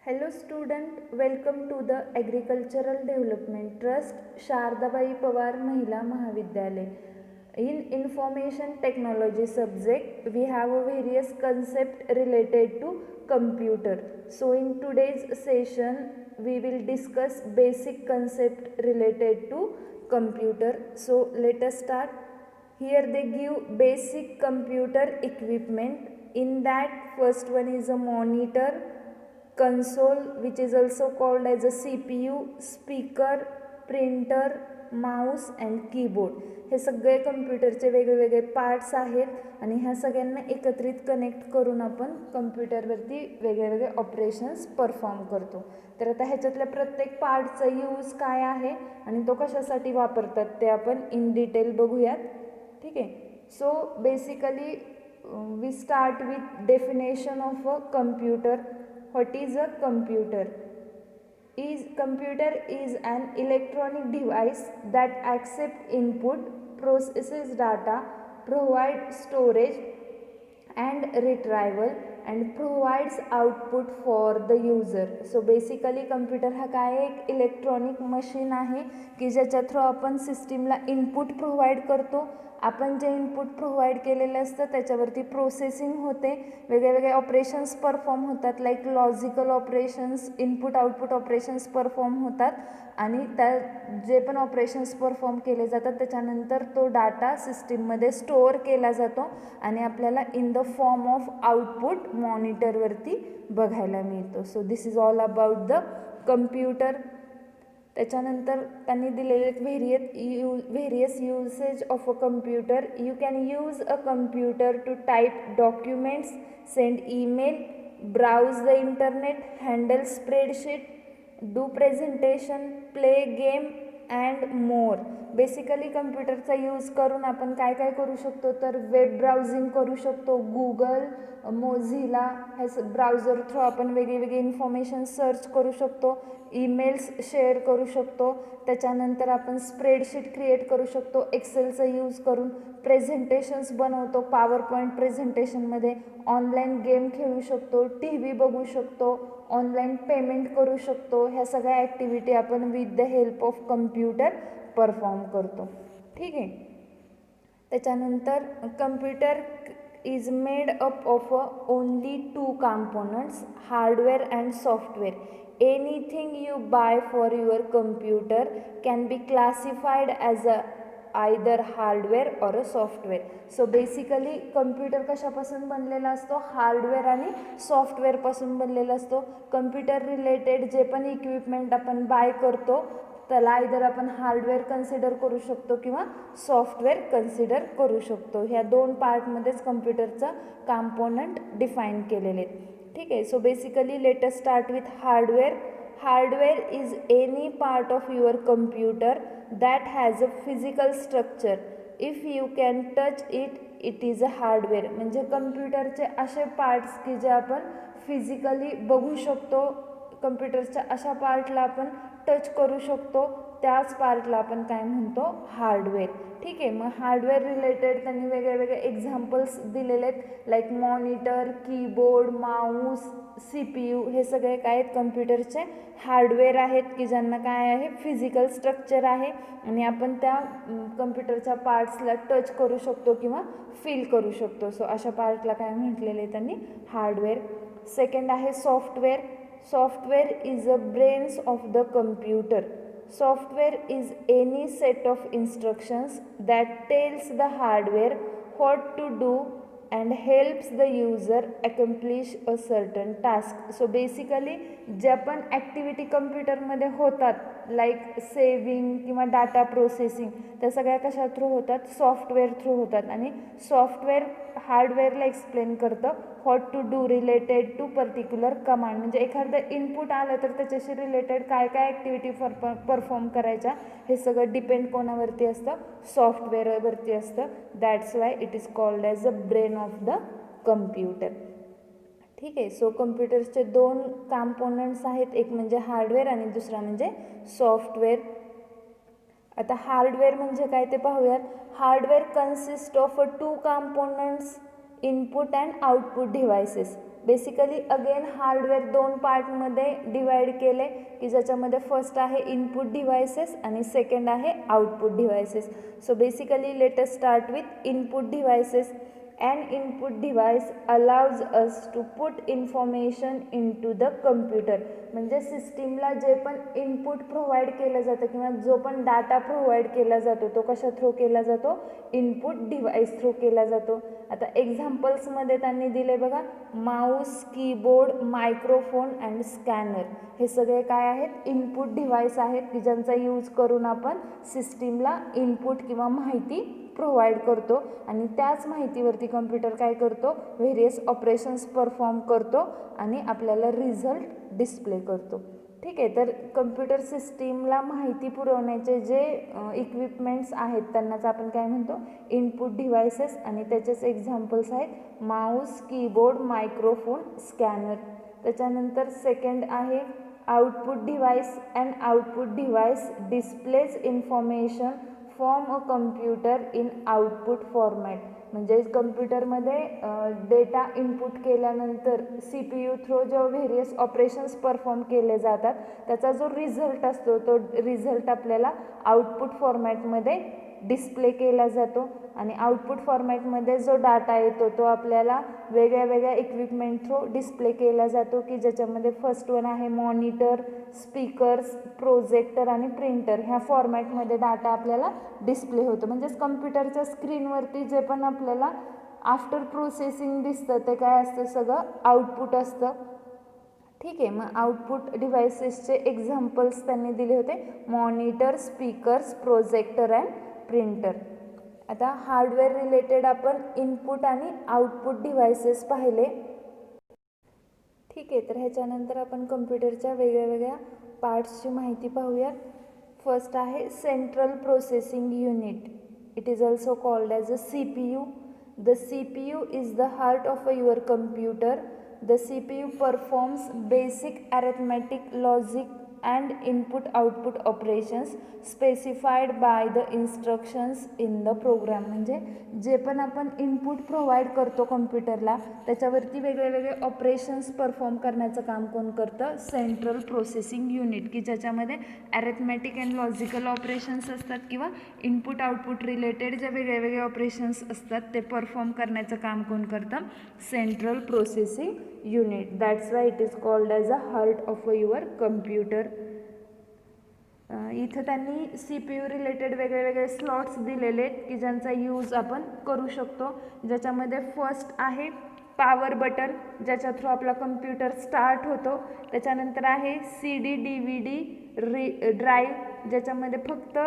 Hello student, welcome to the Agricultural Development Trust, Shardabai Pawar Mahila Mahavidyalaya. In information technology subject, we have a various concept related to computer. So in today's session, we will discuss basic concept related to computer. So let us start. Here they give basic computer equipment. In that, first one is a monitor, console which is also called as a CPU, speaker, printer, Mouse and keyboard. हे सगळे कम्प्युटरचे वेगवेगळे parts आहेत आणि ह्या सगळ्यांना एकत्रित connect करून आपण कम्प्युटरवरती वेगवेगळे ऑपरेशन्स परफॉर्म करतो. तर आता ह्याच्यातल्या प्रत्येक पार्टचा यूज काय आहे आणि तो कशासाठी वापरतात ते आपण इन डिटेल बघूयात. ठीक आहे. So basically we start with definition of a computer. What is a computer? Computer is an electronic device that accepts input, processes data, provides storage and retrieval and provides output for the user. So basically computer हा काय एक electronic machine आहे की ज्याच्या through आपण सिस्टीमला input provide करतो. आपण जे इनपुट प्रोव्हाइड केलेलं असतं त्याच्यावरती प्रोसेसिंग होते, वेगवेगळे ऑपरेशन्स परफॉर्म होतात, like logical operations, input output operations perform होतात आणि त्या जे पण ऑपरेशन्स परफॉर्म केले जातात त्याच्यानंतर तो डाटा सिस्टीममध्ये स्टोअर केला जातो आणि आपल्याला in the form of output मॉनिटरवरती बघायला मिळतो. So this is all about the computer. त्याच्यानंतर त्यांनी दिलेले various usage of a computer. You can use a computer to type documents, send email, browse the internet, handle spreadsheet, do presentation, play game and more. Basically कम्प्युटरचा use करून आपण काय काय करू शकतो तर वेब ब्राउझिंग करू शकतो, गुगल, मोझिला ह्या ब्राउझर थ्रू आपण वेगळी इन्फॉर्मेशन सर्च करू शकतो, ईमेल्स शेअर करू शकतो. त्याच्यानंतर आपण स्प्रेडशीट क्रिएट करू शकतो एक्सेलचा यूज करून, प्रेझेंटेशन्स बनवतो पॉवर पॉईंट प्रेझेंटेशनमध्ये, ऑनलाईन गेम खेळू शकतो, टी व्ही बघू शकतो, ऑनलाईन पेमेंट करू शकतो. ह्या सगळ्या ॲक्टिव्हिटी आपण with the help of computer perform करतो. ठीक आहे. त्याच्यानंतर computer is made up of only two components, hardware and software. Anything you buy for your computer can be classified as either hardware or a software. So basically computer कशापासून बनलेला असतो, hardware आणि सॉफ्टवेअरपासून बनलेला असतो. कम्प्युटर रिलेटेड जे पण equipment आपण bye करतो त्याला आयदर आपण हार्डवेअर कन्सिडर करू शकतो किंवा सॉफ्टवेअर कन्सिडर करू शकतो. ह्या दोन पार्टमध्येच कम्प्युटरचा कॉम्पोनंट डिफाईन केलेले आहेत. ठीक आहे. So basically let us start with hardware. Hardware is any part of your computer that has a physical structure. If you can touch it is a hardware. म्हणजे कम्प्युटरचे असे पार्ट्स की जे आपण फिजिकली बघू शकतो, कम्प्युटरच्या अशा पार्टला आपण टच करू शकतो, त्याच पार्टला आपण काय म्हणतो, हार्डवेअर. ठीक आहे. मग हार्डवेअर रिलेटेड त्यांनी वेगळे एक्झाम्पल्स दिलेले आहेत, like monitor, keyboard, Mouse, CPU. हे सगळे काय आहेत, कम्प्युटरचे हार्डवेअर आहेत की ज्यांना काय आहे, फिजिकल स्ट्रक्चर आहे आणि आपण त्या कम्प्युटरच्या पार्ट्सला टच करू शकतो किंवा फील करू शकतो. सो अशा पार्टला काय म्हटलेले त्यांनी, हार्डवेअर. सेकंड आहे software. Software is the brains of the computer. Software is any set of instructions that tells the hardware what to do and helps the user accomplish a certain task. So basically ज्या पण activity कम्प्युटरमध्ये होतात, like saving किंवा data processing, त्या सगळ्या कशा through होतात, software through होतात. आणि सॉफ्टवेअर हार्डवेअरला एक्सप्लेन करतं what to do related to particular command. म्हणजे एखादं इनपुट आलं तर त्याच्याशी रिलेटेड काय काय ॲक्टिव्हिटी परफॉर्म करायच्या हे सगळं डिपेंड कोणावरती असतं, सॉफ्टवेअरवरती असतं. That's why it is called as a brain of the computer. ठीक आहे. सो कम्प्युटरचे दोन कॉम्पोनंट्स आहेत, एक म्हणजे हार्डवेअर आणि दुसरा म्हणजे सॉफ्टवेअर. आता हार्डवेअर म्हणजे काय ते पाहूयात. Hardware consist of two components, input and output devices. Basically again hardware 2 पार्टमध्ये डिवाइड केले की ज्याच्यामध्ये फर्स्ट आहे इनपुट डिव्हायसेस आणि सेकंड आहे output devices. So basically let us start with input devices. An input device allows us to put information into the computer. म्हणजे सिस्टीमला जे पण इनपुट प्रोव्हाइड केलं जातं किंवा जो पण डाटा प्रोव्हाइड केला जातो तो कशा थ्रू केला जातो, इनपुट डिव्हाइस थ्रू केला जातो. आता एक्झाम्पल्समध्ये त्यांनी दिले बघा, Mouse, keyboard, microphone and scanner. हे सगळे काय आहेत, इनपुट डिव्हाइस आहेत की ज्यांचा यूज करून आपण सिस्टीमला इनपुट किंवा माहिती प्रोव्हाइड करतो आणि त्याच माहितीवरती कम्प्युटर काय करतो, व्हेरियस ऑपरेशन्स परफॉर्म करतो आणि आपल्याला रिझल्ट डिस्प्ले करतो. ठीक आहे. तर कम्प्युटर सिस्टीमला माहिती पुरवण्याचे जे इक्विपमेंट्स आहेत त्यांनाच आपण काय म्हणतो, इनपुट डिव्हायसेस. आणि त्याचेच एक्झाम्पल्स आहेत माऊस, कीबोर्ड, मायक्रोफोन, स्कॅनर. त्याच्यानंतर सेकंड आहे output device. And output device displays information from a computer in output format. म्हणजे कम्प्युटरमध्ये डेटा इनपुट केल्यानंतर सी पी यू थ्रू जो व्हेरियस ऑपरेशन्स परफॉर्म केले जातात त्याचा जो रिझल्ट असतो तो रिझल्ट आपल्याला आउटपुट फॉर्मॅटमध्ये डिस्प्ले केला जातो. आणि आउटपुट फॉर्मॅटमध्ये जो डाटा येतो तो आपल्याला वेगळ्या वेगळ्या इक्विपमेंट थ्रू डिस्प्ले केला जातो की ज्याच्यामध्ये फर्स्ट वन आहे मॉनिटर, स्पीकर्स, प्रोजेक्टर आणि प्रिंटर. ह्या फॉर्मॅटमध्ये डाटा आपल्याला डिस्प्ले होतो. म्हणजेच कम्प्युटरच्या स्क्रीनवरती जे पण आपल्याला आफ्टर प्रोसेसिंग दिसतं ते काय असतं, सगळं आउटपुट असतं. ठीक आहे. मग आउटपुट डिव्हायसेसचे एक्झाम्पल्स त्यांनी दिले होते, monitor, speakers, projector and printer. आता हार्डवेअर रिलेटेड आपण इनपुट आणि आउटपुट डिव्हायसेस पाहिले. ठीक आहे. तर ह्याच्यानंतर आपण कम्प्युटरच्या वेगळ्या वेगळ्या पार्ट्सची माहिती पाहूयात. फर्स्ट आहे central processing unit. It is also called as a CPU. The CPU is the heart of your computer. The CPU performs basic arithmetic, logic and input-output operations specified by the instructions in the program. म्हणजे जे पण आपण input provide करतो कम्प्युटरला त्याच्यावरती वेगळे वेगळे operations perform करण्याचं काम कोण करतं, सेंट्रल प्रोसेसिंग युनिट. की ज्याच्यामध्ये ॲरिथमॅटिक अँड लॉजिकल ऑपरेशन्स असतात किंवा इनपुट आउटपुट रिलेटेड जे वेगळे वेगळे ऑपरेशन्स असतात ते परफॉर्म करण्याचं काम कोण करतं, central processing unit. That's why it is called as a heart of your computer. इथं त्यांनी सी पी यू रिलेटेड वेगळे वेगळे स्लॉट्स दिलेले आहेत की ज्यांचा यूज आपण करू शकतो. ज्याच्यामध्ये फर्स्ट आहे पॉवर बटन, ज्याच्या थ्रू आपला कम्प्युटर स्टार्ट होतो. त्याच्यानंतर आहे CD, DVD ड्राईव्ह, ज्याच्यामध्ये फक्त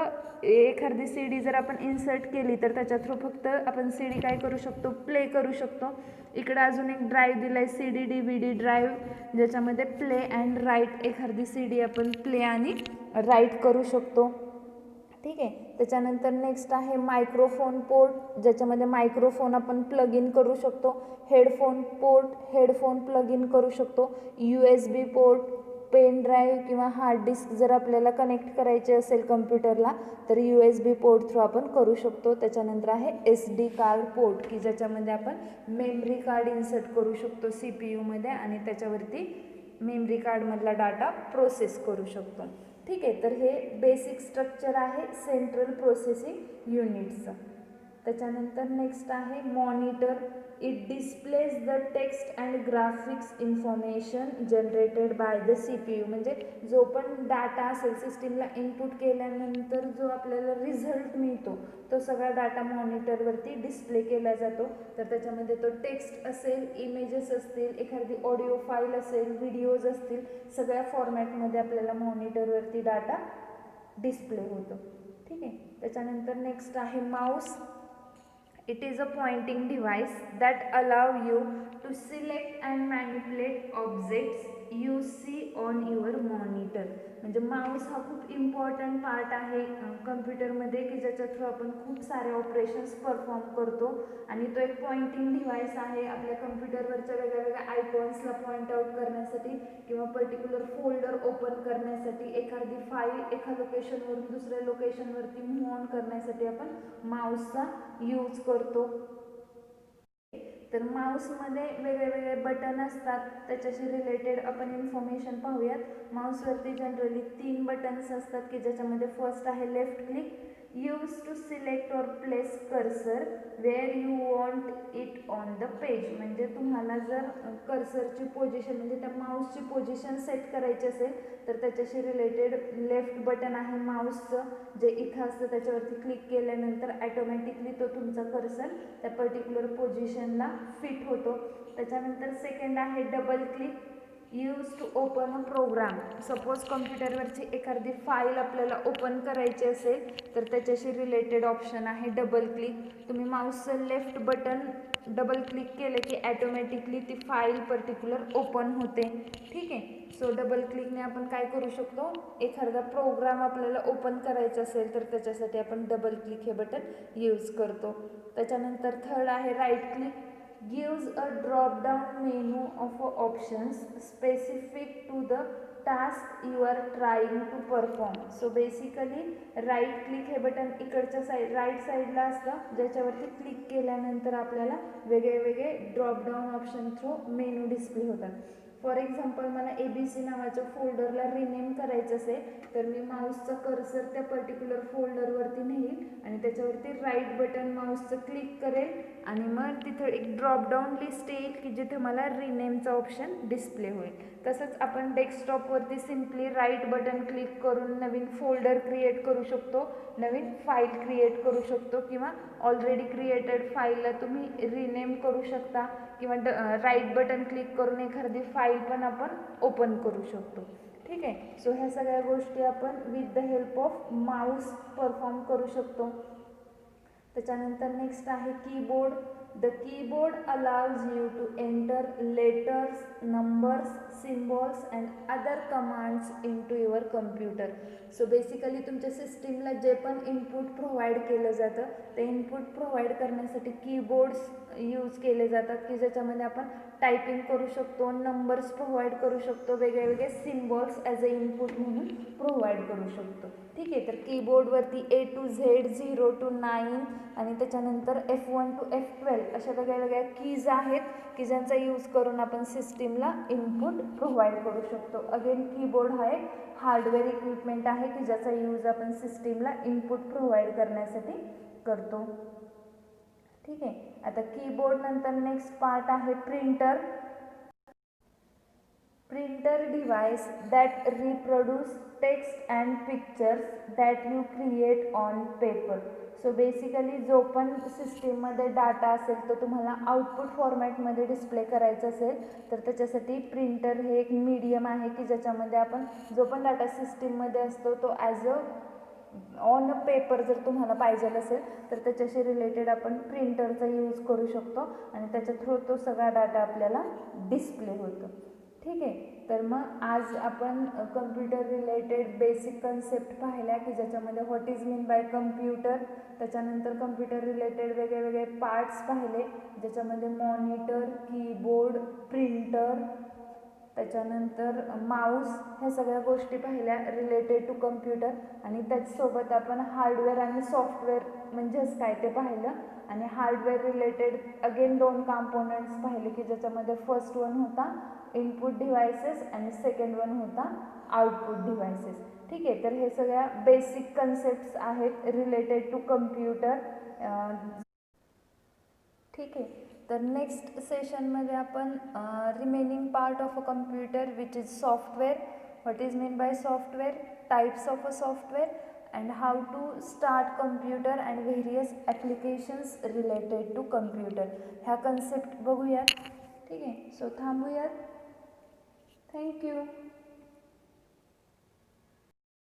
एखादी CD जर आपण इन्सर्ट केली तर त्याच्या थ्रू फक्त आपण CD काय करू शकतो, प्ले करू शकतो. इकडं अजून एक ड्राईव्ह दिला आहे CD, DVD ड्राईव्ह, ज्याच्यामध्ये प्ले अँड राईट, एखादी CD आपण प्ले आणि राईट करू शकतो. ठीक आहे. त्याच्यानंतर नेक्स्ट आहे मायक्रोफोन पोर्ट, ज्याच्यामध्ये मायक्रोफोन आपण प्लग इन करू शकतो. Headphone port, headphone plug in करू शकतो. USB पोर्ट, पेन ड्राईव्ह किंवा हार्ड डिस्क जर आपल्याला कनेक्ट करायचे असेल कम्प्युटरला तर USB पोर्ट थ्रू आपण करू शकतो. त्याच्यानंतर आहे SD कार्ड पोर्ट की ज्याच्यामध्ये आपण मेमरी कार्ड इन्सर्ट करू शकतो CPU आणि त्याच्यावरती मेमरी कार्डमधला डाटा प्रोसेस करू शकतो. ठीक आहे. तर हे बेसिक स्ट्रक्चर आहे सेंट्रल प्रोसेसिंग युनिटचं. त्याच्यानंतर नेक्स्ट आहे monitor. It displays the text and graphics information generated by the CPU. म्हणजे जो पण डाटा असेल सिस्टीमला इनपुट केल्यानंतर जो आपल्याला रिझल्ट मिळतो तो सगळा डाटा मॉनिटरवरती डिस्प्ले केला जातो. तर त्याच्यामध्ये तो टेक्स्ट असेल, इमेजेस असतील, एखादी ऑडिओ फाईल असेल, व्हिडिओज असतील, सगळ्या फॉर्मॅटमध्ये आपल्याला मॉनिटरवरती डाटा डिस्प्ले होतो. ठीक आहे. त्याच्यानंतर नेक्स्ट आहे Mouse. It is a pointing device that allow you to select and manipulate objects you see on your monitor. म्हणजे माऊस हा खूप इम्पॉर्टंट पार्ट आहे कम्प्युटरमध्ये की ज्याच्या थ्रू आपण खूप सारे ऑपरेशन्स परफॉर्म करतो आणि तो एक पॉइंटिंग डिव्हाइस आहे आपल्या कम्प्युटरवरच्या वेगळ्या वेगळ्या आयकॉन्सला पॉइंट आउट करण्यासाठी किंवा पर्टिक्युलर फोल्डर ओपन करण्यासाठी, एखादी फाईल एका लोकेशनवरून दुसऱ्या लोकेशनवरती मूव्ह ऑन करण्यासाठी आपण माऊसचा यूज करतो. तर माऊसमध्ये वेगळे वेगळे बटन असतात, त्याच्याशी रिलेटेड आपण इन्फॉर्मेशन पाहूयात. माऊसवरती जनरली 3 बटन्स असतात की ज्याच्यामध्ये फर्स्ट आहे left click, use to select or place cursor where you want it on the page. म्हणजे तुम्हाला जर कर्सरची पोझिशन म्हणजे त्या माऊसची पोझिशन सेट करायची असेल तर त्याच्याशी रिलेटेड लेफ्ट बटन आहे माऊसचं, जे इथं असतं त्याच्यावरती क्लिक केल्यानंतर ॲटोमॅटिकली तो तुमचा कर्सर त्या पर्टिक्युलर पोझिशनला फिट होतो. त्याच्यानंतर सेकंड आहे double click, use to open a program. Suppose कम्प्युटरवरची एखादी फाईल आपल्याला ओपन करायची असेल तर त्याच्याशी रिलेटेड ऑप्शन आहे डबल क्लिक. तुम्ही माऊसचं लेफ्ट बटन डबल क्लिक केलं की ॲटोमॅटिकली ती फाईल पर्टिक्युलर ओपन होते. ठीक आहे. सो डबल क्लिकने आपण काय करू शकतो, एखादा प्रोग्राम आपल्याला ओपन करायचा असेल तर त्याच्यासाठी आपण डबल क्लिक हे बटन यूज करतो. त्याच्यानंतर थर्ड आहे right click, gives a drop down menu of options specific to the task you are trying to perform. So basically right click हे बटन इकडच्या साईड राईट साईडला असतं, ज्याच्यावरती क्लिक केल्यानंतर आपल्याला वेगळे वेगळे drop down option through menu display होतात. फॉर एक्झाम्पल मला ABC नावाच्या फोल्डरला रिनेम करायचं असेल तर मी माऊसचा कर्सर त्या पर्टिक्युलर फोल्डरवरती नेईल आणि त्याच्यावरती राईट बटन माऊसचं क्लिक करेल आणि मग तिथं एक ड्रॉपडाऊन लिस्ट येईल की जिथे मला रिनेमचा ऑप्शन डिस्प्ले होईल. तसंच आपण डेस्कटॉपवरती सिम्पली राईट बटन क्लिक करून नवीन फोल्डर क्रिएट करू शकतो, नवीन फाईल क्रिएट करू शकतो किंवा ऑलरेडी क्रिएटेड फाईलला तुम्ही रिनेम करू शकता किंवा राईट बटन क्लिक करून एखादी फाईल पण आपण ओपन करू शकतो. ठीक आहे. सो ह्या सगळ्या गोष्टी आपण with the help of mouse perform करू शकतो. त्याच्यानंतर नेक्स्ट आहे keyboard. The keyboard allows you to enter letters, numbers, symbols and other commands into your computer. So basically तुमच्या सिस्टीमला जे पण इनपुट प्रोव्हाइड केलं जातं ते इनपुट प्रोव्हाइड करण्यासाठी कीबोर्ड्स यूज केले जातात की ज्याच्यामध्ये आपण टायपिंग करू शकतो, नंबर्स प्रोव्हाइड करू शकतो, वेगळे वेगळे सिम्बॉल्स ॲज अ इनपुट म्हणून प्रोव्हाइड करू शकतो. ठीक आहे. तर कीबोर्डवरती A to Z, 0 to 9 आणि त्याच्यानंतर F1 to F12 अशा वेगळ्या वेगळ्या कीज आहेत की ज्यांचा यूज करून आपण सिस्टीमला इनपुट प्रोव्हाइड करू शकतो. अगेन कीबोर्ड हा एक हार्डवेअर इक्विपमेंट आहे की ज्याचा यूज आपण सिस्टीमला इनपुट प्रोव्हाइड करण्यासाठी करतो. ठीक आहे. आता कीबोर्ड नंतर नेक्स्ट पार्ट आहे printer. Printer device that reproduce text and pictures that you create on paper. So basically जो पण सिस्टीममध्ये डाटा असेल तो तुम्हाला आउटपुट फॉर्मॅटमध्ये डिस्प्ले करायचा असेल तर त्याच्यासाठी प्रिंटर हे एक मीडियम आहे की ज्याच्यामध्ये आपण जो पण डाटा सिस्टीममध्ये असतो तो as a on a paper जर तुम्हाला पाहिजे असेल तर त्याच्याशी रिलेटेड आपण प्रिंटरचा यूज करू शकतो आणि त्याच्या थ्रू तो सगळा डाटा आपल्याला डिस्प्ले होतो. ठीक आहे. तर मग आज आपण कम्प्युटर रिलेटेड बेसिक कन्सेप्ट पाहिल्या की ज्याच्यामध्ये what is mean bye computer, त्याच्यानंतर कम्प्युटर रिलेटेड वेगळे वेगळे पार्ट्स पाहिले ज्याच्यामध्ये मॉनिटर, कीबोर्ड, प्रिंटर, त्याच्यानंतर माऊस, ह्या सगळ्या गोष्टी पाहिल्या रिलेटेड टू कम्प्युटर आणि त्याचसोबत आपण हार्डवेअर आणि सॉफ्टवेअर म्हणजेच काय ते पाहिलं आणि हार्डवेअर रिलेटेड अगेन 2 कॉम्पोनंट्स पाहिले की ज्याच्यामध्ये फर्स्ट वन होता इनपुट डिव्हायसेस आणि सेकंड वन होता आउटपुट डिव्हायसेस. ठीक आहे. तर हे सगळ्या बेसिक कन्सेप्ट्स आहेत रिलेटेड टू कम्प्युटर. ठीक आहे. तर नेक्स्ट सेशनमध्ये आपण remaining part of a computer which is software, what is mean by software, types of a software and how to start computer and various applications related to computer ह्या concept बघूयात. ठीक आहे. So थांबूयात. Thank you.